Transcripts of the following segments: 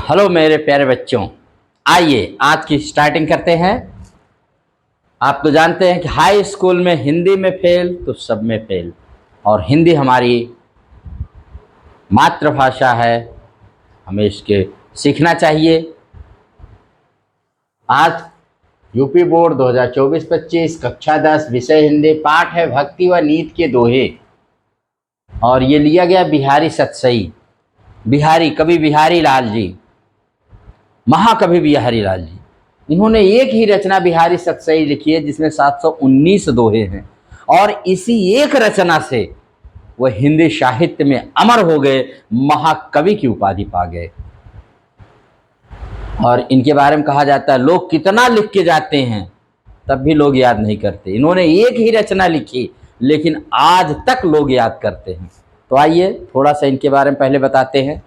Hello मेरे प्यारे बच्चों, आइए आज की स्टार्टिंग करते हैं। आप तो जानते हैं कि हाई स्कूल में हिंदी में फेल तो सब में फेल, और हिंदी हमारी मातृभाषा है, हमें इसके सीखना चाहिए। आज यूपी बोर्ड 2024-25 कक्षा 10 विषय हिंदी, पाठ है भक्ति व नीति के दोहे, और ये लिया गया बिहारी सतसई। बिहारी कवि बिहारी लाल जी, महाकवि बिहारी लाल जी, इन्होंने एक ही रचना बिहारी सतसई लिखी है जिसमें 719 दोहे हैं, और इसी एक रचना से वह हिंदी साहित्य में अमर हो गए, महाकवि की उपाधि पा गए। और इनके बारे में कहा जाता है लोग कितना लिख के जाते हैं तब भी लोग याद नहीं करते। इन्होंने एक ही रचना लिखी लेकिन आज तक लोग याद करते हैं। तो आइए थोड़ा सा इनके बारे में पहले बताते हैं।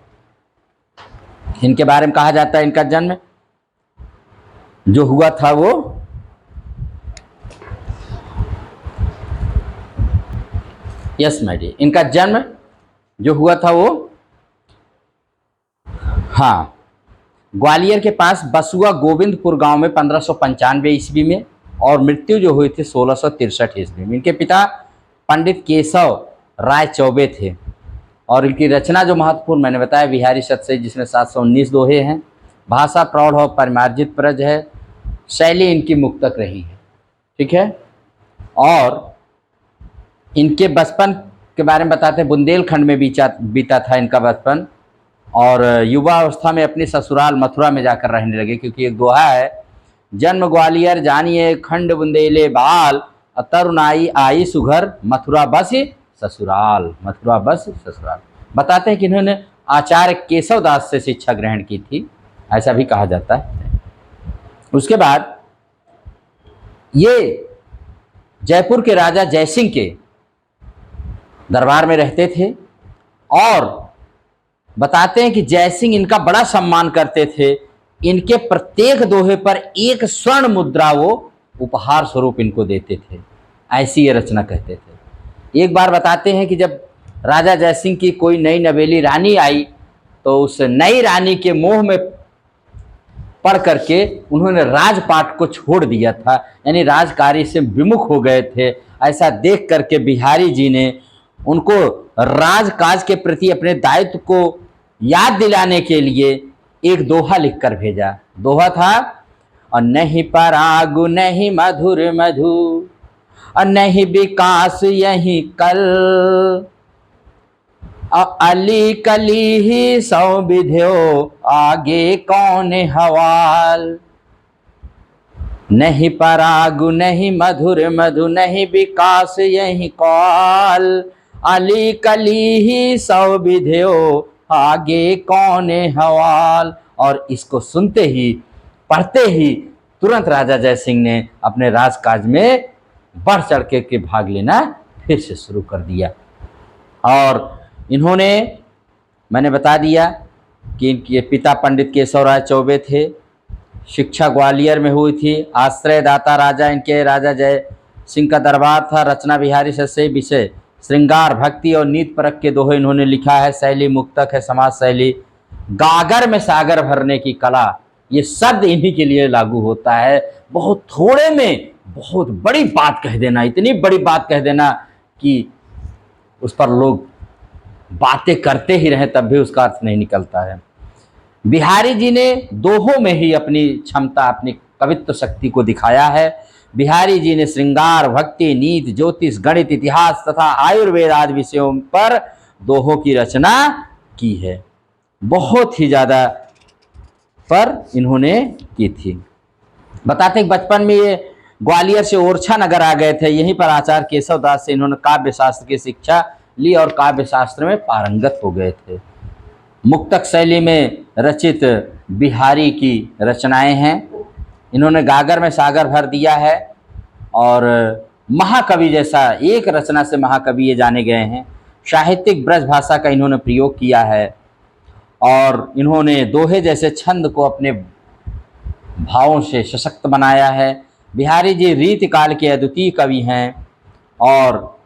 इनके बारे में कहा जाता है इनका जन्म जो हुआ था वो यस माय डियर, इनका जन्म जो हुआ था वो हाँ ग्वालियर के पास बसुआ गोविंदपुर गांव में 1595 ईस्वी में, और मृत्यु जो हुई थी 1663 ईस्वी में। इनके पिता पंडित केशव राय चौबे थे, और इनकी रचना जो महत्वपूर्ण मैंने बताया बिहारी सतसई, जिसमें 719 दोहे हैं। भाषा प्रौढ़ और परिमार्जित प्रज है, शैली इनकी मुक्तक रही है। ठीक है, और इनके बचपन के बारे में बताते हैं। बुंदेलखंड में बीता था इनका बचपन, और युवा अवस्था में अपने ससुराल मथुरा में जाकर रहने लगे, क्योंकि एक दोहा है, जन्म ग्वालियर जानिए खंड बुंदेले बाल, तरुणाई आई सुघर मथुरा बस ससुराल, मथुरा बस ससुराल। बताते हैं कि इन्होंने आचार्य केशव दास से शिक्षा ग्रहण की थी, ऐसा भी कहा जाता है। उसके बाद ये जयपुर के राजा जयसिंह के दरबार में रहते थे, और बताते हैं कि जयसिंह इनका बड़ा सम्मान करते थे। इनके प्रत्येक दोहे पर एक स्वर्ण मुद्रा वो उपहार स्वरूप इनको देते थे, ऐसी ये रचना कहते थे। एक बार बताते हैं कि जब राजा जयसिंह की कोई नई नवेली रानी आई तो उस नई रानी के मोह में पढ़ करके उन्होंने राजपाट को छोड़ दिया था, यानी राजकार्य से विमुख हो गए थे। ऐसा देख करके बिहारी जी ने उनको राजकाज के प्रति अपने दायित्व को याद दिलाने के लिए एक दोहा लिखकर भेजा। दोहा था, और नहीं परागु नहीं मधुर मधु, और नहीं विकास यही कल, अली कली ही सौ विध्यो आगे कौन हवाल। नहीं परागु नहीं मधुर मधु, नहीं विकास यही काल, अली कली ही सौ विध्यो आगे कौन हवाल। और इसको सुनते ही पढ़ते ही तुरंत राजा जयसिंह ने अपने राजकाज में बढ़ चढ़ के भाग लेना फिर से शुरू कर दिया। और इन्होंने, मैंने बता दिया कि इनके पिता पंडित केशव राय चौबे थे, शिक्षा ग्वालियर में हुई थी। आश्रयदाता राजा इनके राजा जय सिंह का दरबार था। रचना बिहारी सतसई, विषय श्रृंगार भक्ति और नीति परक के दोहे इन्होंने लिखा है। शैली मुक्तक है, समाज शैली, गागर में सागर भरने की कला, ये शब्द इन्हीं के लिए लागू होता है। बहुत थोड़े में बहुत बड़ी बात कह देना, इतनी बड़ी बात कह देना कि उस पर लोग बातें करते ही रहे तब भी उसका अर्थ नहीं निकलता है। बिहारी जी ने दोहों में ही अपनी क्षमता, अपनी कवित्व शक्ति को दिखाया है। बिहारी जी ने श्रृंगार भक्ति नीति ज्योतिष गणित इतिहास तथा आयुर्वेद आदि विषयों पर दोहों की रचना की है, बहुत ही ज़्यादा पर इन्होंने की थी। बताते हैं बचपन में ये ग्वालियर से ओरछा नगर आ गए थे। यहीं पर आचार्य केशव दास से इन्होंने काव्य शास्त्र की शिक्षा ली और काव्य शास्त्र में पारंगत हो गए थे। मुक्तक शैली में रचित बिहारी की रचनाएं हैं। इन्होंने गागर में सागर भर दिया है, और महाकवि जैसा एक रचना से महाकवि ये जाने गए हैं। साहित्यिक ब्रज भाषा का इन्होंने प्रयोग किया है, और इन्होंने दोहे जैसे छंद को अपने भावों से सशक्त बनाया है। बिहारी जी रीतिकाल के अद्वितीय कवि हैं, और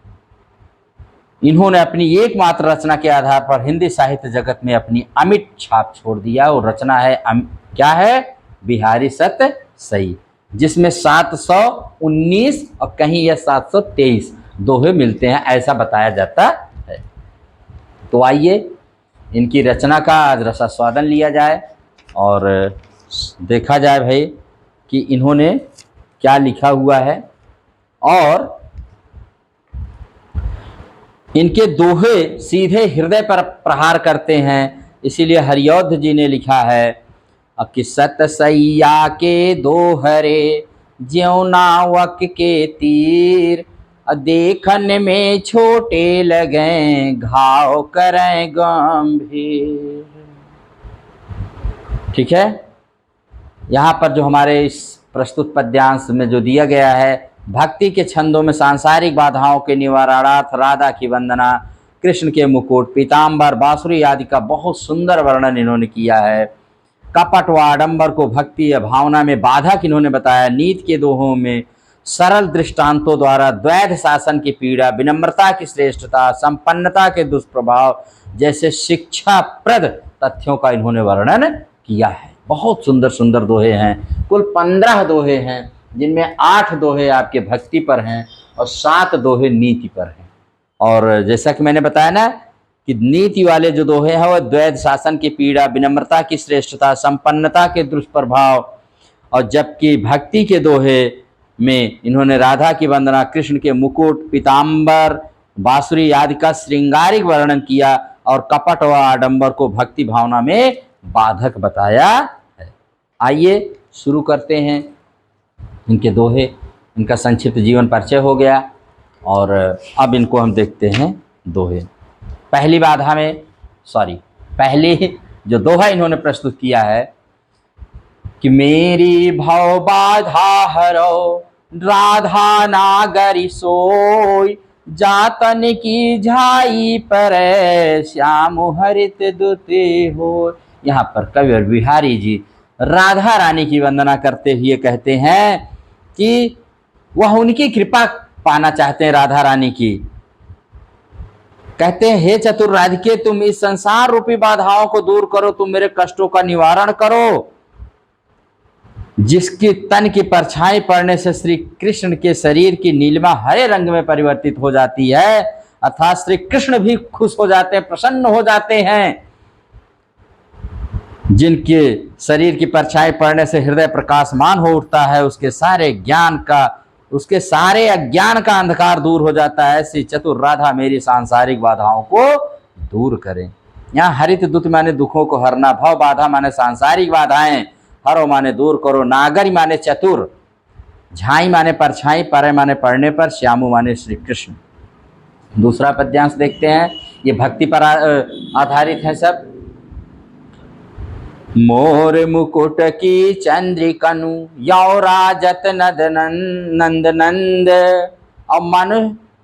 इन्होंने अपनी एकमात्र रचना के आधार पर हिंदी साहित्य जगत में अपनी अमिट छाप छोड़ दिया। और रचना है क्या है? बिहारी सत सई, जिसमें 719 और कहीं यह 723 दोहे मिलते हैं, ऐसा बताया जाता है। तो आइए इनकी रचना का आज रसास्वादन लिया जाए और देखा जाए भाई कि इन्होंने क्या लिखा हुआ है। और इनके दोहे सीधे हृदय पर प्रहार करते हैं, इसीलिए हरिऔध जी ने लिखा है कि सत सैया के दोहरे ज्यों नावक के तीर, देखन में छोटे लगें घाव करें गंभीर। ठीक है, यहाँ पर जो हमारे इस प्रस्तुत पद्यांश में जो दिया गया है, भक्ति के छंदों में सांसारिक बाधाओं के निवारणार्थ राधा की वंदना, कृष्ण के मुकुट, पीताम्बर, बांसुरी आदि का बहुत सुंदर वर्णन इन्होंने किया है। कपट व आडंबर को भक्ति या भावना में बाधक इन्होंने बताया। नीति के दोहों में सरल दृष्टांतों द्वारा द्वैध शासन की पीड़ा, विनम्रता की श्रेष्ठता, संपन्नता के दुष्प्रभाव जैसे शिक्षाप्रद तथ्यों का इन्होंने वर्णन किया है। बहुत सुंदर सुंदर दोहे हैं। कुल 15 दोहे हैं, जिनमें 8 दोहे आपके भक्ति पर हैं और 7 दोहे नीति पर हैं। और जैसा कि मैंने बताया ना कि नीति वाले जो दोहे हैं वो द्वैध शासन की पीड़ा, विनम्रता की श्रेष्ठता, संपन्नता के दुष्प्रभाव, और जबकि भक्ति के दोहे में इन्होंने राधा की वंदना, कृष्ण के मुकुट, पीताम्बर, बांसुरी आदि का श्रृंगारिक वर्णन किया और कपट व आडंबर को भक्ति भावना में बाधक बताया है। आइए शुरू करते हैं इनके दोहे। इनका संक्षिप्त जीवन परिचय हो गया और अब इनको हम देखते हैं दोहे। पहली जो दोहा इन्होंने प्रस्तुत किया है कि मेरी भव बाधा हरो राधा नागरी सोई, जातन की झाई पर श्याम हरित दुते हो। यहाँ पर कवि और बिहारी जी राधा रानी की वंदना करते हुए कहते हैं कि वह उनकी कृपा पाना चाहते हैं, राधा रानी की। कहते हैं हे चतुर राधिके, तुम इस संसार रूपी बाधाओं को दूर करो, तुम मेरे कष्टों का निवारण करो। जिसकी तन की परछाई पड़ने से श्री कृष्ण के शरीर की नीलिमा हरे रंग में परिवर्तित हो जाती है, अर्थात श्री कृष्ण भी खुश हो जाते हैं, प्रसन्न हो जाते हैं। जिनके शरीर की परछाई पड़ने से हृदय प्रकाशमान हो उठता है, उसके सारे अज्ञान का अंधकार दूर हो जाता है। ऐसी चतुर राधा मेरी सांसारिक बाधाओं को दूर करें। यहाँ हरित दुत माने दुखों को हरना, भव बाधा माने सांसारिक बाधाएं, हरो माने दूर करो, नागरी माने चतुर, झाई माने परछाई, परे माने पढ़ने पर, श्यामु माने श्री कृष्ण। दूसरा पद्यांश देखते हैं, ये भक्ति पर आधारित है सब। मोर मुकुट की चंद्रिकनु यौ राजत नंद नंद, और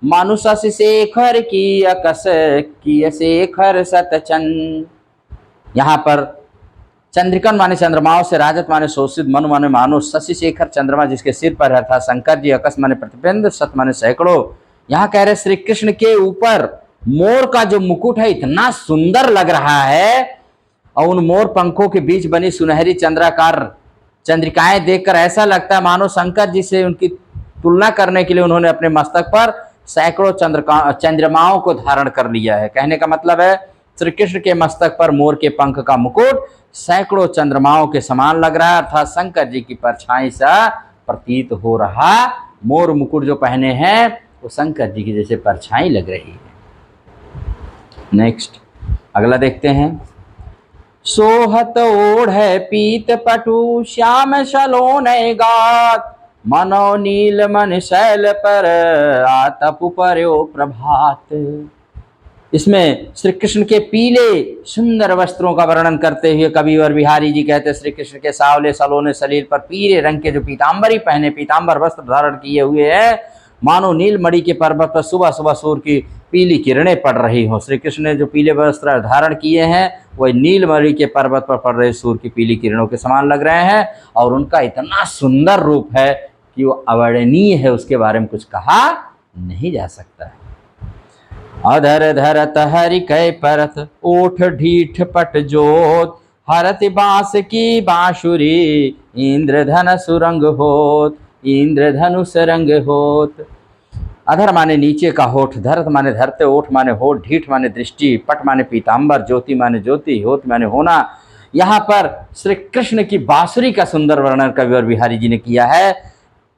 मनुष शेखर की अकस की शेखर सतचंद। यहाँ पर चंद्रिकन माने चंद्रमाओं से, राजत माने शोषित, मनु माने मानुष, शशि शेखर चंद्रमा जिसके सिर पर है था, शंकर जी, अकस माने प्रतिबिंब, सत माने सैकड़ों। यहाँ कह रहे श्री कृष्ण के ऊपर मोर का जो मुकुट है इतना सुंदर लग रहा है, और उन मोर पंखों के बीच बनी सुनहरी चंद्रिकाएं देखकर ऐसा लगता है मानो शंकर जी से उनकी तुलना करने के लिए उन्होंने अपने मस्तक पर सैकड़ों चंद्रमाओं को धारण कर लिया है। कहने का मतलब है श्री कृष्ण के मस्तक पर मोर के पंख का मुकुट सैकड़ों चंद्रमाओं के समान लग रहा है, अर्थात शंकर जी की परछाई सा प्रतीत हो रहा। मोर मुकुट जो पहने हैं वो शंकर जी की जैसे परछाई लग रही है। नेक्स्ट अगला देखते हैं। सोहत ओढ़ पीत पटु श्याम सलोन गात, मनो नील मन शैल पर आतपु पर्यो प्रभात। इसमें श्री कृष्ण के पीले सुंदर वस्त्रों का वर्णन करते हुए कवि और बिहारी जी कहते हैं श्री कृष्ण के सावले सलोने शरीर पर पीले रंग के जो पीताम्बरी पहने, पीताम्बर वस्त्र धारण किए हुए हैं, मानो नीलमणि के पर्वत पर सुबह सुबह सूर्य की पीली किरणें पड़ रही हों। श्री कृष्ण ने जो पीले वस्त्र धारण किए हैं वह नीलमणि के पर्वत पर पड़ रहे सूर्य की पीली किरणों के समान लग रहे हैं, और उनका इतना सुंदर रूप है कि वो अवर्णनीय है, उसके बारे में कुछ कहा नहीं जा सकता है। अधर धरत हरि कै परत, ओठ ढीठ पट जोत, हरत बांस की बांसुरी, इंद्रधनुष रंग होत, इंद्रधनुष रंग होत। अधर माने नीचे का होठ, धरत माने धरते, ओठ माने होठ, ढीठ माने दृष्टि, पट माने पीताम्बर, ज्योति माने ज्योति, होत माने होना। यहाँ पर श्री कृष्ण की बांसुरी का सुंदर वर्णन कवि और बिहारी जी ने किया है।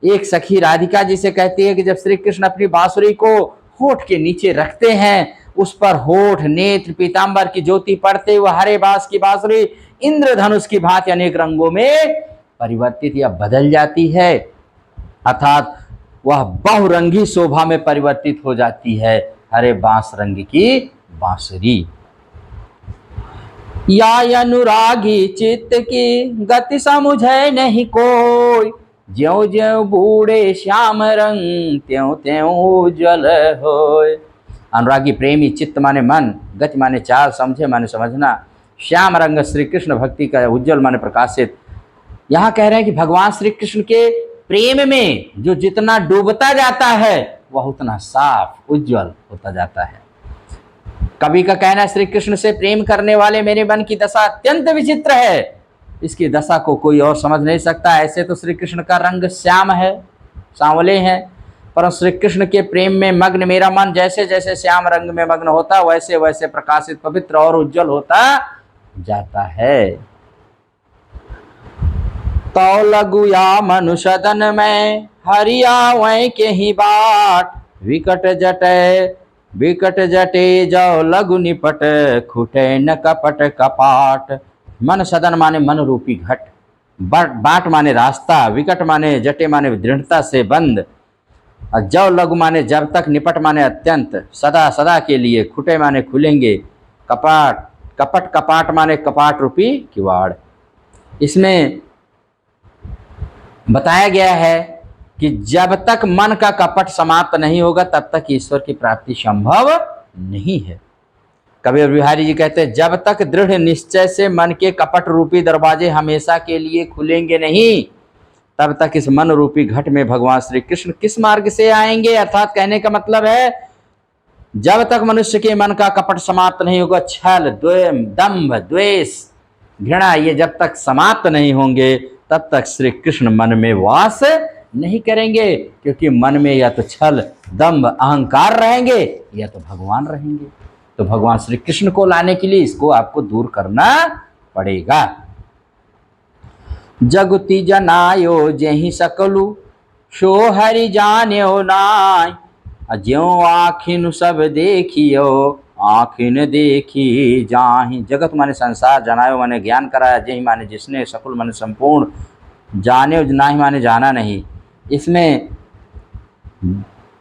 एक सखी राधिका जी से कहती है कि जब श्री कृष्ण अपनी बांसुरी को होठ के नीचे रखते हैं, उस पर होठ, नेत्र, पीताम्बर की ज्योति पड़ते हुए हरे बांस की बांसुरी इंद्रधनुष की भांति अनेक रंगों में परिवर्तित या बदल जाती है, अर्थात वह बहुरंगी शोभा में परिवर्तित हो जाती है। हरे बांस रंग की बांसुरी। या अनुरागी चित्त की गति समुझे नहीं कोई, ज्यों ज्यों बूढ़े श्याम रंग, त्यों त्यों उज्ज्वल होय। अनुरागी प्रेमी, चित्त माने मन, गति माने चाल, समझे माने समझना, श्याम रंग श्री कृष्ण भक्ति का, उज्ज्वल माने प्रकाशित। यहाँ कह रहे हैं कि भगवान श्री कृष्ण के प्रेम में जो जितना डूबता जाता है वह उतना साफ उज्ज्वल होता जाता है। कवि का कहना है श्री कृष्ण से प्रेम करने वाले मेरे मन की दशा अत्यंत विचित्र है, इसकी दशा को कोई और समझ नहीं सकता। ऐसे तो श्री कृष्ण का रंग श्याम है, सांवले हैं, पर श्री कृष्ण के प्रेम में मग्न मेरा मन जैसे जैसे श्याम रंग में मग्न होता वैसे वैसे प्रकाशित, पवित्र और उज्जवल होता जाता है। तो लगुया मनुष्यदन में हरिया वै के ही बाट, विकट जटे जाओ लघु निपट, खुटे न कपट कपाट। मन सदन माने मन रूपी घट, बाट माने रास्ता, विकट माने जटे माने दृढ़ता से बंद, और जव लघु माने जब तक, निपट माने अत्यंत, सदा सदा के लिए, खुटे माने खुलेंगे, कपाट कपट कपाट माने कपाट रूपी किवाड़। इसमें बताया गया है कि जब तक मन का कपट समाप्त नहीं होगा तब तक ईश्वर की प्राप्ति संभव नहीं है। कबीर बिहारी जी कहते हैं जब तक दृढ़ निश्चय से मन के कपट रूपी दरवाजे हमेशा के लिए खुलेंगे नहीं, तब तक इस मन रूपी घट में भगवान श्री कृष्ण किस मार्ग से आएंगे। अर्थात कहने का मतलब है जब तक मनुष्य के मन का कपट समाप्त नहीं होगा, छल, दंभ, द्वेष, घृणा, ये जब तक समाप्त नहीं होंगे तब तक श्री कृष्ण मन में वास नहीं करेंगे, क्योंकि मन में या तो छल, दंभ, अहंकार रहेंगे या तो भगवान रहेंगे। तो भगवान श्री कृष्ण को लाने के लिए इसको आपको दूर करना पड़ेगा। जगति जनायो जेहि सकलु, सो हरि जान्यो नाय, ज्यों आखिन सब देखियो, आखिन देखी जाहि। जगत माने संसार, जनायो माने ज्ञान कराया, जेहि माने जिसने, सकल माने संपूर्ण, जाने नाही माने जाना नहीं। इसमें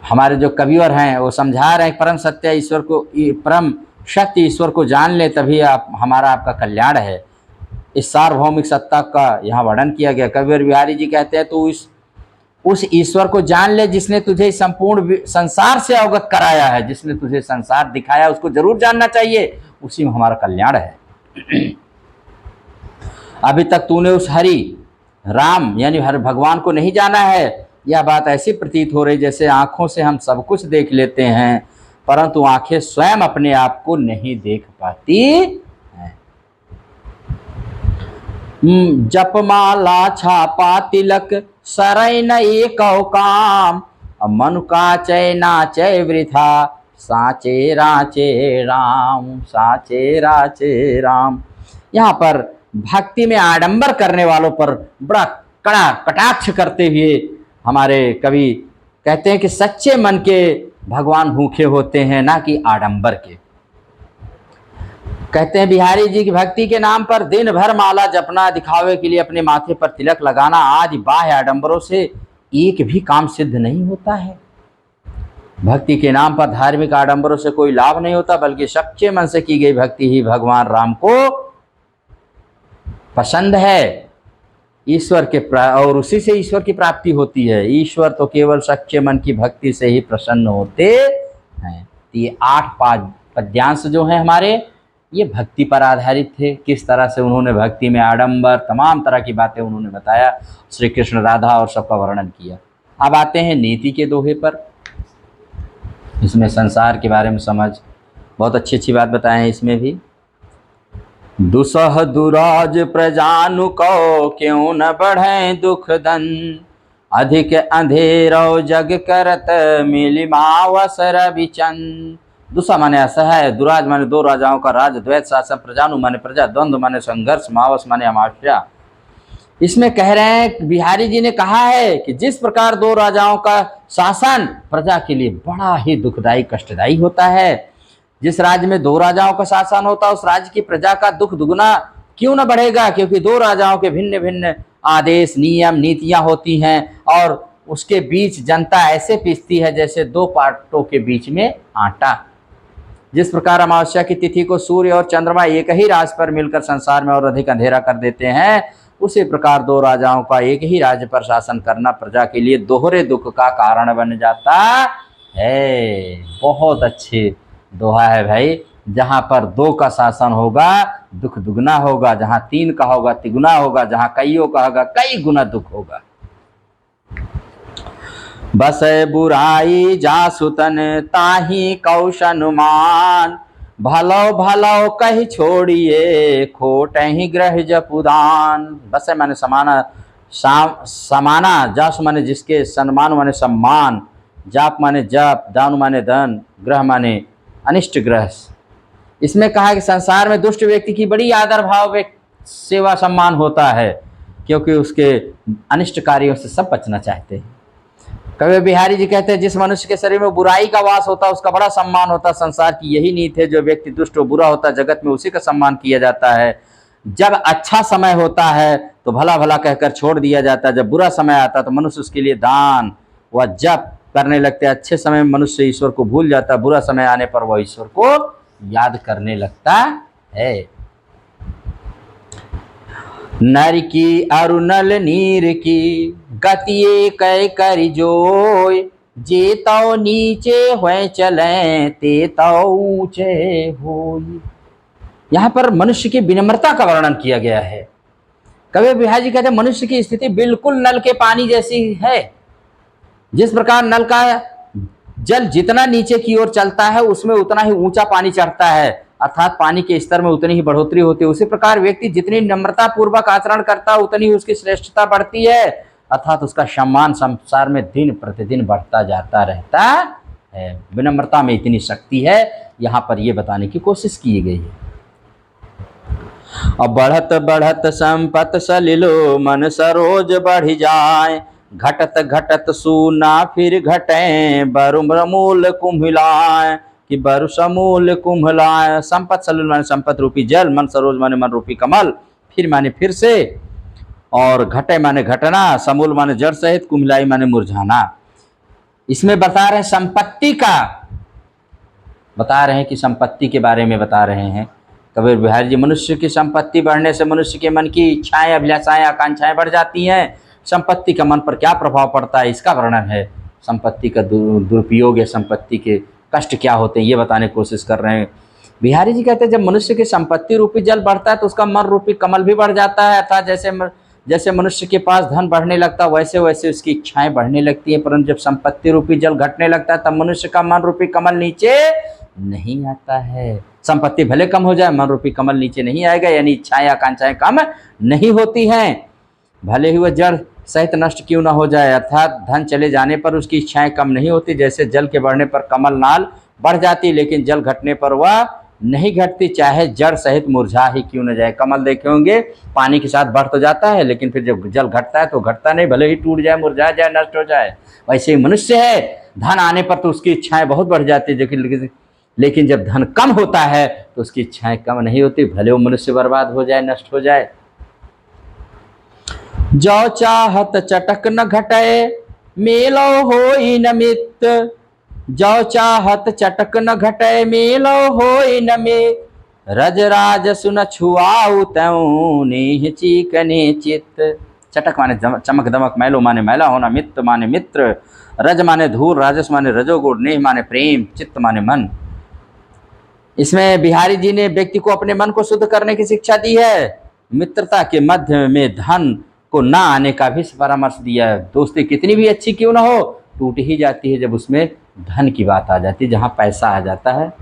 हमारे जो कविवर हैं वो समझा रहे हैं परम सत्य ईश्वर को, परम शक्ति ईश्वर को जान ले तभी हमारा आपका कल्याण है। इस सार्वभौमिक सत्ता का यहाँ वर्णन किया गया। कबीर बिहारी जी कहते हैं तो उस ईश्वर को जान ले जिसने तुझे संपूर्ण संसार से अवगत कराया है, जिसने तुझे संसार दिखाया, उसको जरूर जानना चाहिए, उसी में हमारा कल्याण है। अभी तक तूने उस हरि राम यानी हर भगवान को नहीं जाना है। यह बात ऐसी प्रतीत हो रही जैसे आंखों से हम सब कुछ देख लेते हैं, परंतु आंखें स्वयं अपने आप को नहीं देख पाती हैं। जपमाला छापा तिलक, सरई न एक काम, मन का चय नाचय वृथा, साचे राचे राम, साचे राचे राम। यहाँ पर भक्ति में आडंबर करने वालों पर बड़ा कड़ा कटाक्ष करते हुए हमारे कवि कहते हैं कि सच्चे मन के भगवान भूखे होते हैं, ना कि आडंबर के। कहते हैं बिहारी जी की भक्ति के नाम पर दिन भर माला जपना, दिखावे के लिए अपने माथे पर तिलक लगाना, आज बाह्य आडंबरों से एक भी काम सिद्ध नहीं होता है। भक्ति के नाम पर धार्मिक आडंबरों से कोई लाभ नहीं होता, बल्कि सच्चे मन से की गई भक्ति ही भगवान राम को पसंद है। ईश्वर के और उसी से ईश्वर की प्राप्ति होती है। ईश्वर तो केवल सच्चे मन की भक्ति से ही प्रसन्न होते हैं। ये 8 पद्यांश जो हैं हमारे, ये भक्ति पर आधारित थे। किस तरह से उन्होंने भक्ति में आडंबर, तमाम तरह की बातें उन्होंने बताया, श्री कृष्ण, राधा और सबका वर्णन किया। अब आते हैं नीति के दोहे पर। इसमें संसार के बारे में समझ, बहुत अच्छी अच्छी बात बताए हैं इसमें भी। दुसह दुराज प्रजानु को क्यों न बढ़े दुख दन, अधिक अंधेरो जग करत मिलिमावसर विचन। दुसा माने असहाय, दुराज माने दो राजाओं का राज, द्वैत शासन, प्रजानु माने प्रजा, द्वंद्व माने संघर्ष, मावस माने अमावस्या। इसमें कह रहे हैं बिहारी जी ने कहा है कि जिस प्रकार दो राजाओं का शासन प्रजा के लिए बड़ा ही दुखदायी कष्टदायी होता है, जिस राज्य में दो राजाओं का शासन होता है उस राज्य की प्रजा का दुख दुगना क्यों न बढ़ेगा, क्योंकि दो राजाओं के भिन्न भिन्न आदेश नियम नीतियां होती हैं और उसके बीच जनता ऐसे पिसती है जैसे दो पाटों के बीच में आटा। जिस प्रकार अमावस्या की तिथि को सूर्य और चंद्रमा एक ही राज पर मिलकर संसार में और अधिक अंधेरा कर देते हैं, उसी प्रकार दो राजाओं का एक ही राज्य पर शासन करना प्रजा के लिए दोहरे दुख का कारण बन जाता है। बहुत अच्छे दोहा है भाई, जहाँ पर दो का शासन होगा दुख दुगना होगा, जहाँ तीन का होगा तिगुना होगा, जहाँ कईयों का होगा कई गुना दुख होगा। बस बुराई जासुतन ताही कौशनुमान, भलो भलो कही छोड़िए खोट ही ग्रह जपुदान। बस माने समाना, समाना, जास माने जिसके, सम्मान माने सम्मान, जाप माने जप, दान माने धन, ग्रह माने अनिष्ट ग्रह। इसमें कहा कि संसार में दुष्ट व्यक्ति की बड़ी आदर भाव सेवा सम्मान होता है, क्योंकि उसके अनिष्ट कार्यों से सब बचना चाहते हैं। कवि बिहारी जी कहते हैं जिस मनुष्य के शरीर में बुराई का वास होता है उसका बड़ा सम्मान होता है। संसार की यही नीति है, जो व्यक्ति दुष्ट और बुरा होता है जगत में उसी का सम्मान किया जाता है। जब अच्छा समय होता है तो भला भला कहकर छोड़ दिया जाता है, जब बुरा समय आता है तो मनुष्य उसके लिए दान व जप करने लगते हैं। अच्छे समय में मनुष्य ईश्वर को भूल जाता है, बुरा समय आने पर वह ईश्वर को याद करने लगता है। नर की अरुणल नीर की गतिये कै करि जोय, जे तौ नीचे हुए चले ते तौ ऊंचे होय। यहाँ पर मनुष्य की विनम्रता का वर्णन किया गया है। कवि बिहारी जी कहते हैं मनुष्य की स्थिति बिल्कुल नल के पानी जैसी है। जिस प्रकार नल का जल जितना नीचे की ओर चलता है उसमें उतना ही ऊंचा पानी चढ़ता है, अर्थात पानी के स्तर में उतनी ही बढ़ोतरी होती है। उसी प्रकार व्यक्ति जितनी नम्रता पूर्वक आचरण करता है उतनी ही उसकी श्रेष्ठता बढ़ती है, अर्थात उसका सम्मान संसार में दिन प्रतिदिन बढ़ता जाता रहता है। विनम्रता में इतनी शक्ति है, यहाँ पर यह बताने की कोशिश की गई है। अब बढ़त बढ़त संपत सलिलो मन सरोज बढ़ जाए, घटत घटत सूना फिर घटे बरु मूल कुम्हिलाए, कि बरु समूल कुम्हिलाए। संपत सलिल माने संपत रूपी जल, मन सरोज माने मन रूपी कमल, फिर माने फिर से, और घटे माने घटना, समूल माने जड़ सहित, कुम्हिलाई माने मुरझाना। इसमें बता रहे हैं संपत्ति का, बता रहे हैं कि संपत्ति के बारे में बता रहे हैं कबीर बिहारी जी। मनुष्य की संपत्ति बढ़ने से मनुष्य के मन की इच्छाएं अभिलाषाएं आकांक्षाएं बढ़ जाती हैं। संपत्ति का मन पर क्या प्रभाव पड़ता है इसका वर्णन है। संपत्ति का दुरुपयोग या संपत्ति के कष्ट क्या होते हैं ये बताने की कोशिश कर रहे हैं। बिहारी जी कहते हैं जब मनुष्य की संपत्ति रूपी जल बढ़ता है तो उसका मन रूपी कमल भी बढ़ जाता है, अर्थात जैसे मनुष्य के पास धन बढ़ने लगता है वैसे वैसे उसकी इच्छाएं बढ़ने लगती हैं। परंतु जब संपत्ति रूपी जल घटने लगता है तब मनुष्य का मन रूपी कमल नीचे नहीं आता है। संपत्ति भले कम हो जाए, मन रूपी कमल नीचे नहीं आएगा, यानी इच्छाएं आकांक्षाएं कम नहीं होती हैं। भले ही वह जड़ सहित नष्ट क्यों ना हो जाए, अर्थात धन चले जाने पर उसकी इच्छाएं कम नहीं होती। जैसे जल के बढ़ने पर कमल नाल बढ़ जाती, लेकिन जल घटने पर वह नहीं घटती, चाहे जड़ सहित मुरझा ही क्यों न जाए। कमल देखे होंगे पानी के साथ बढ़ तो जाता है, लेकिन फिर जब जल घटता है तो घटता नहीं, भले ही टूट जाए, मुरझा जाए, नष्ट हो जाए। वैसे ही मनुष्य है, धन आने पर तो उसकी इच्छाएं बहुत बढ़ जाती है, लेकिन जब धन कम होता है तो उसकी इच्छाएं कम नहीं होती, भले वो मनुष्य बर्बाद हो जाए, नष्ट हो जाए। जो चाहत चटक न घटे मेलो होई न मित, जो चाहत चटक न घटे मेलो होई न मित, रज राज सुन छुआऊ तऊ नेह चीकने चित। चटक माने चमक दमक, मैलो माने मैला होना, मित्र माने मित्र, रज माने धूल, राजस माने रजोगुण, नेह माने प्रेम, चित्त माने मन। इसमें बिहारी जी ने व्यक्ति को अपने मन को शुद्ध करने की शिक्षा दी है। मित्रता के मध्य में धन को ना आने का भी परामर्श दिया है। दोस्ती कितनी भी अच्छी क्यों ना हो, टूट ही जाती है जब उसमें धन की बात आ जाती है, जहाँ पैसा आ जाता है।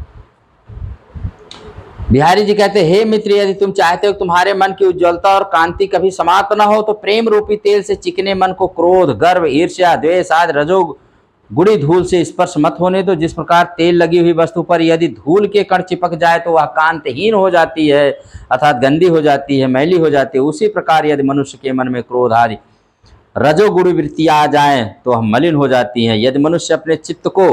बिहारी जी कहते हैं, हे मित्र, यदि तुम चाहते हो तुम्हारे मन की उज्ज्वलता और कांति कभी समाप्त न हो, तो प्रेम रूपी तेल से चिकने मन को क्रोध, गर्व, ईर्ष्या, द्वेष आदि रजोगुणी धूल से स्पर्श मत होने दो। जिस प्रकार तेल लगी हुई वस्तु पर यदि धूल के कण चिपक जाए तो वह कांतिहीन हो जाती है, अर्थात गंदी हो जाती है, मैली हो जाती है। उसी प्रकार यदि मनुष्य के मन में क्रोध आदि रजोगुणी वृत्तियां आ जाएं तो वह मलिन हो जाती हैं। यदि मनुष्य अपने चित्त को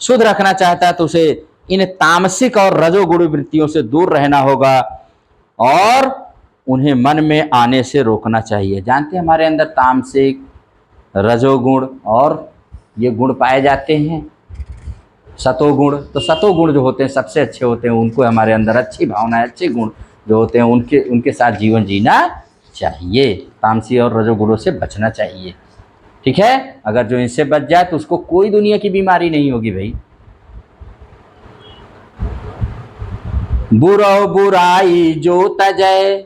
शुद्ध रखना चाहता है तो उसे इन तामसिक और रजोगुणी वृत्तियों से दूर रहना होगा और उन्हें मन में आने से रोकना चाहिए। जानते हैं हमारे अंदर तामसिक, रजोगुण और ये गुण पाए जाते हैं, सतोगुण। तो सतोगुण जो होते हैं सबसे अच्छे होते हैं, उनको हमारे अंदर अच्छी भावनाएं, अच्छे गुण जो होते हैं उनके साथ जीवन जीना चाहिए। तामसी और रजोगुणों से बचना चाहिए, ठीक है। अगर जो इनसे बच जाए तो उसको कोई दुनिया की बीमारी नहीं होगी भाई। बुरो बुराई जो तजय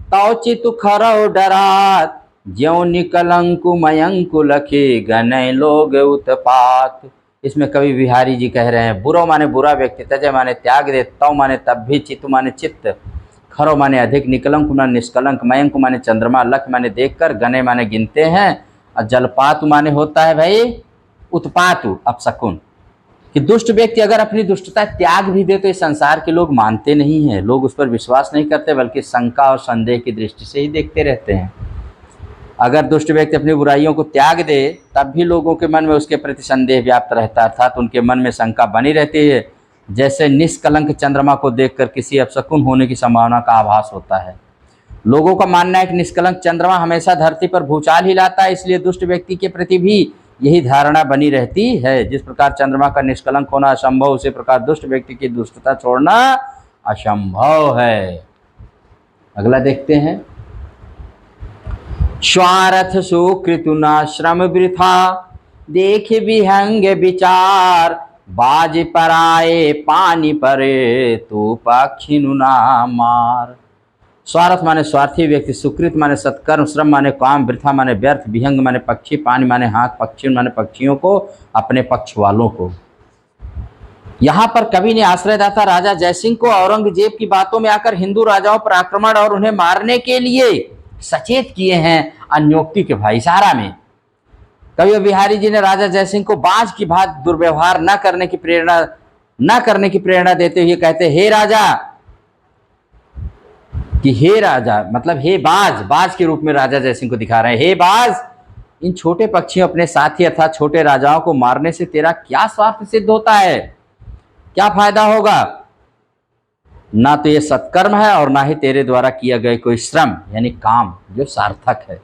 तौ चितु खरो डरात, ज्यों निकलंकु मयंकु लखे गनय लोग उत्पात। इसमें कवि बिहारी जी कह रहे हैं, बुरो माने बुरा व्यक्ति, तजय माने त्याग दे, तौ माने तब भी, चितु माने चित्त, खरो माने अधिक, निकलंक माने निष्कलंक, मयंक माने चंद्रमा, लख माने देखकर, गने माने गिनते हैं, और जलपातु माने होता है भाई उत्पातु, अपशकुन। कि दुष्ट व्यक्ति अगर अपनी दुष्टता त्याग भी दे तो इस संसार के लोग मानते नहीं हैं, लोग उस पर विश्वास नहीं करते, बल्कि शंका और संदेह की दृष्टि से ही देखते रहते हैं। अगर दुष्ट व्यक्ति अपनी बुराइयों को त्याग दे तब भी लोगों के मन में उसके प्रति संदेह व्याप्त रहता है, अर्थात उनके मन में शंका बनी रहती है, जैसे निष्कलंक चंद्रमा को देखकर किसी अपशकुन होने की संभावना का आभास होता है। लोगों का मानना है कि निष्कलंक चंद्रमा हमेशा धरती पर भूचाल ही लाता है, इसलिए दुष्ट व्यक्ति के प्रति भी यही धारणा बनी रहती है। जिस प्रकार चंद्रमा का निष्कलंक होना असंभव, उसी प्रकार दुष्ट व्यक्ति की दुष्टता छोड़ना असंभव है। अगला देखते हैं, स्वार्थ सुकृतुना श्रम वृथा, देख विहंग विचार, बाज पराए पानी परे, तो पक्षिनु ना मार। स्वार्थ माने स्वार्थी व्यक्ति, सुकृत माने सत्कर्म, श्रम माने काम, वृथा माने व्यर्थ, विहंग माने पक्षी, पानी माने हाथ, पक्षी माने पक्षियों को, अपने पक्ष वालों को। यहाँ पर कवि ने आश्रयदाता राजा जयसिंह को औरंगजेब की बातों में आकर हिंदू राजाओं पर आक्रमण और उन्हें मारने के लिए सचेत किए हैं, अन्योक्ति के भाईचारा में। कवि बिहारी जी ने राजा जयसिंह को बाज की भांति दुर्व्यवहार न करने की प्रेरणा देते हुए कहते, हे राजा, कि हे राजा मतलब हे बाज, बाज के रूप में राजा जयसिंह को दिखा रहे हैं, हे बाज, इन छोटे पक्षियों अपने साथी अर्थात छोटे राजाओं को मारने से तेरा क्या स्वार्थ सिद्ध होता है, क्या फायदा होगा? ना तो ये सत्कर्म है और ना ही तेरे द्वारा किया गया कोई श्रम यानी काम जो सार्थक है।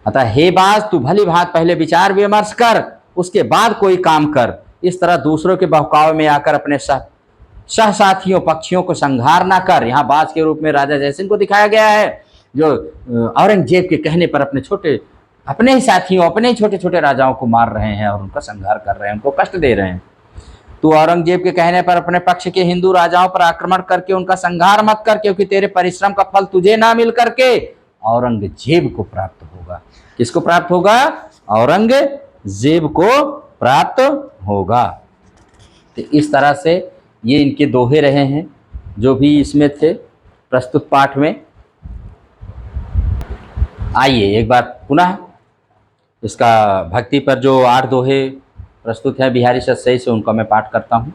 अतः हे बाज, तू भली भांति पहले विचार विमर्श कर, उसके बाद कोई काम कर। इस तरह दूसरों के बहकावे में आकर अपने सहसाथियों पक्षियों को संहार ना कर। यहाँ बाज के रूप में राजा जयसिंह को दिखाया गया है, जो औरंगजेब के कहने पर अपने ही साथियों, अपने ही छोटे छोटे राजाओं को मार रहे हैं और उनका संहार कर रहे हैं, उनको कष्ट दे रहे हैं। तू औरंगजेब के कहने पर अपने पक्ष के हिंदू राजाओं पर आक्रमण करके उनका संहार मत कर, क्योंकि तेरे परिश्रम का फल तुझे ना मिल करके औरंगजेब को प्राप्त होगा। किसको प्राप्त होगा? औरंगजेब को प्राप्त होगा। तो इस तरह से ये इनके दोहे रहे हैं जो भी इसमें थे प्रस्तुत पाठ में। आइए एक बार पुनः इसका भक्ति पर जो 8 दोहे प्रस्तुत है बिहारी सतसई से, उनका मैं पाठ करता हूँ।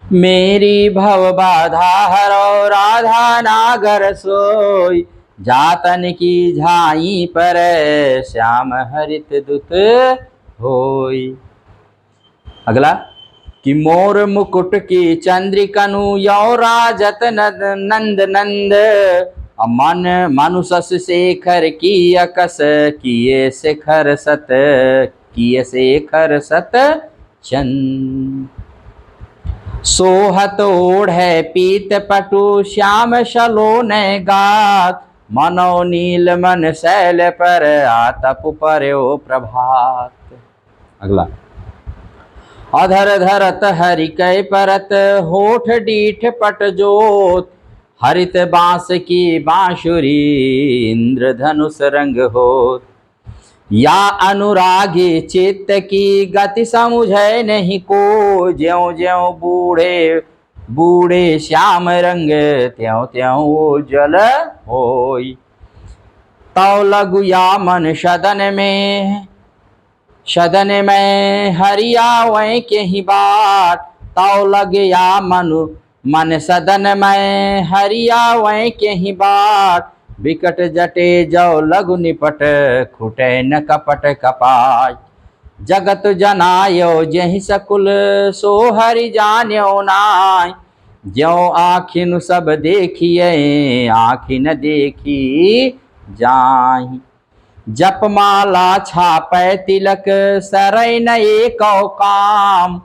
मेरी भव बाधा हरो राधा नागर सोई, जातन की झाई पर श्याम हरित दुत होई। अगला, कि मोर मुकुट की चंद्रिकनु यौ राजत नंद नंद, मन मनुषस शेखर की अकस, किए शेखर सत चंद। सोहत ओढ़ है पीत पटु श्याम शलोन गात, मनो नील मन शैल पर आतप पर्यो प्रभात। अगला, अधर धरत हरि कै परत, होठ डीठ पट जोत, हरित बांस की बांसुरी इंद्रधनुष रंग होत। या अनुरागी चित्त की गति समुझे नहीं को, ज्यों ज्यों बूढ़े बूढ़े श्याम रंग त्यों त्यों वो जल होई। तौ लगु या मन सदन में हरिया वै के ही बाट। तौ लग या मन सदन में हरिया वै के ही बाट। विकट जटे जो लघु निपट खुटे न कपट कपाट। जगत जनायो जहि सकुल सो हरि जान्यो नाय। ज्यों आखिन सब देखिए आखिन देखी जाहि। जपमाला छापै तिलक सरय न एको काम।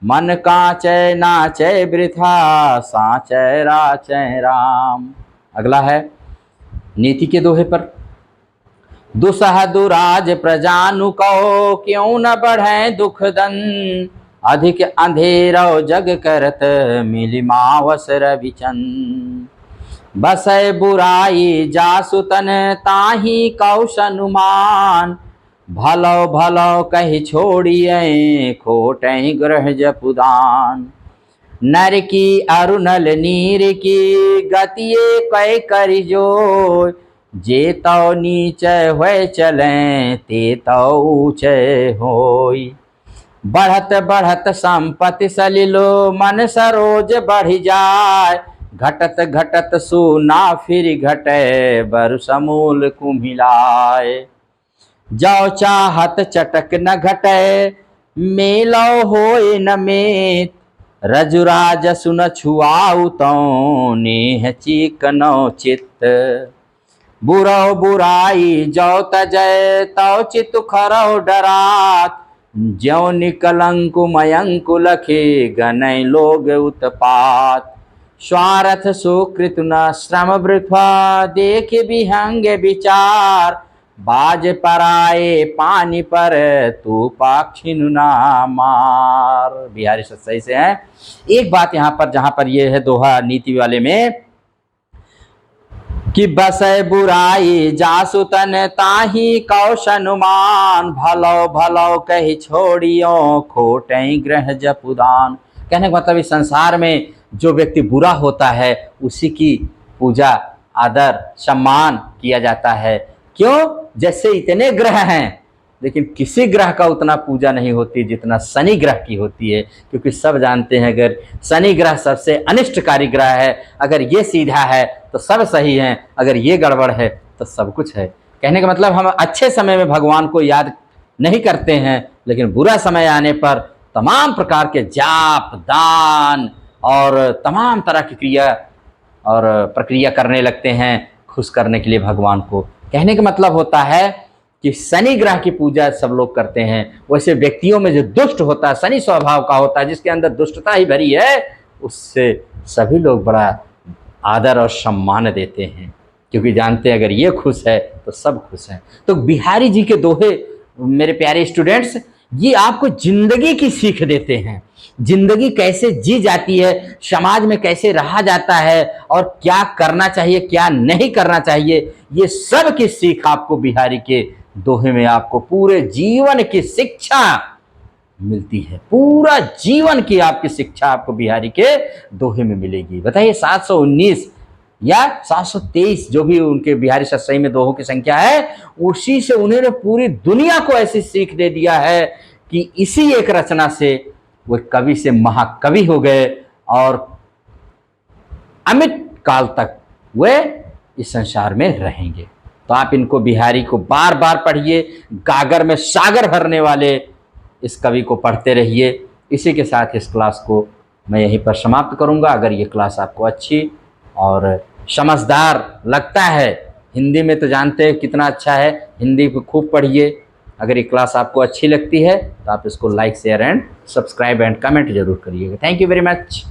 मन कांचय नाचय वृथा साचय राचय राम। अगला है नीति के दोहे पर। दुसह दुराज प्रजानु कहो क्यों न बढ़े दुख दन। अधिक अंधेरो जग करत मिली मावस रविचंद। बसै बुराई जासुतन ताही कौश अनुमान। भलो भलो कही छोड़िए खोटहि ग्रह जपुदान। नर की अरुणल नीर की गतिये कै करि जोय। जे तौ नीचय होय चलें ते तौ ऊंचय होय। बढ़त बढ़त संपत्ति सलिलो मन सरोज बढ़ जाय। घटत घटत सुना फिर घटे बर समूल कुम्हिलाय। जो चाहत चटक न घटे मेलो होए न मेत। रजुराज सुन छुआऊ तौ नेह चिकनो चित्त। बुरो बुराई जो तजय तौ चित खरौ डरात। ज्यों निकलंकु मयंकु लखे गनय लोग उत्पात। स्वार्थ सुकृत न श्रम वृथा देख विहंग विचार। बाज पराए पानी पर तू पाक्षिनु ना मार। बिहारी सही से है। एक बात यहाँ पर जहाँ पर ये है दोहा नीति वाले में कि बसै बुराई जासुतन ताही कौश अनुमान। भलो भलो कही छोड़ियो खोटै ग्रह जपुदान। कहने का मतलब इस संसार में जो व्यक्ति बुरा होता है उसी की पूजा आदर सम्मान किया जाता है। क्यों? जैसे इतने ग्रह हैं लेकिन किसी ग्रह का उतना पूजा नहीं होती जितना शनि ग्रह की होती है। क्योंकि सब जानते हैं अगर शनि ग्रह सबसे अनिष्टकारी ग्रह है, अगर ये सीधा है तो सब सही है, अगर ये गड़बड़ है तो सब कुछ है। कहने का मतलब हम अच्छे समय में भगवान को याद नहीं करते हैं लेकिन बुरा समय आने पर तमाम प्रकार के जाप दान और तमाम तरह की क्रिया और प्रक्रिया करने लगते हैं खुश करने के लिए भगवान को। कहने का मतलब होता है कि शनि ग्रह की पूजा सब लोग करते हैं। वैसे व्यक्तियों में जो दुष्ट होता है, शनि स्वभाव का होता है, जिसके अंदर दुष्टता ही भरी है, उससे सभी लोग बड़ा आदर और सम्मान देते हैं क्योंकि जानते हैं अगर ये खुश है तो सब खुश हैं। तो बिहारी जी के दोहे मेरे प्यारे स्टूडेंट्स ये आपको जिंदगी की सीख देते हैं। जिंदगी कैसे जी जाती है, समाज में कैसे रहा जाता है और क्या करना चाहिए क्या नहीं करना चाहिए, ये सब की सीख आपको बिहारी के दोहे में आपको पूरे जीवन की शिक्षा मिलती है। पूरा जीवन की आपकी शिक्षा आपको बिहारी के दोहे में मिलेगी। बताइए 719 या 723 जो भी उनके बिहारी सतसई में दोहों की संख्या है, उसी से उन्होंने पूरी दुनिया को ऐसी सीख दे दिया है कि इसी एक रचना से वो कवि से महाकवि हो गए और अमित काल तक वे इस संसार में रहेंगे। तो आप इनको बिहारी को बार बार पढ़िए, गागर में सागर भरने वाले इस कवि को पढ़ते रहिए। इसी के साथ इस क्लास को मैं यहीं पर समाप्त करूंगा। अगर ये क्लास आपको अच्छी और समझदार लगता है, हिंदी में तो जानते हैं कितना अच्छा है, हिंदी को खूब पढ़िए। अगर ये क्लास आपको अच्छी लगती है तो आप इसको like share and subscribe and comment जरूर करिएगा। Thank you very much.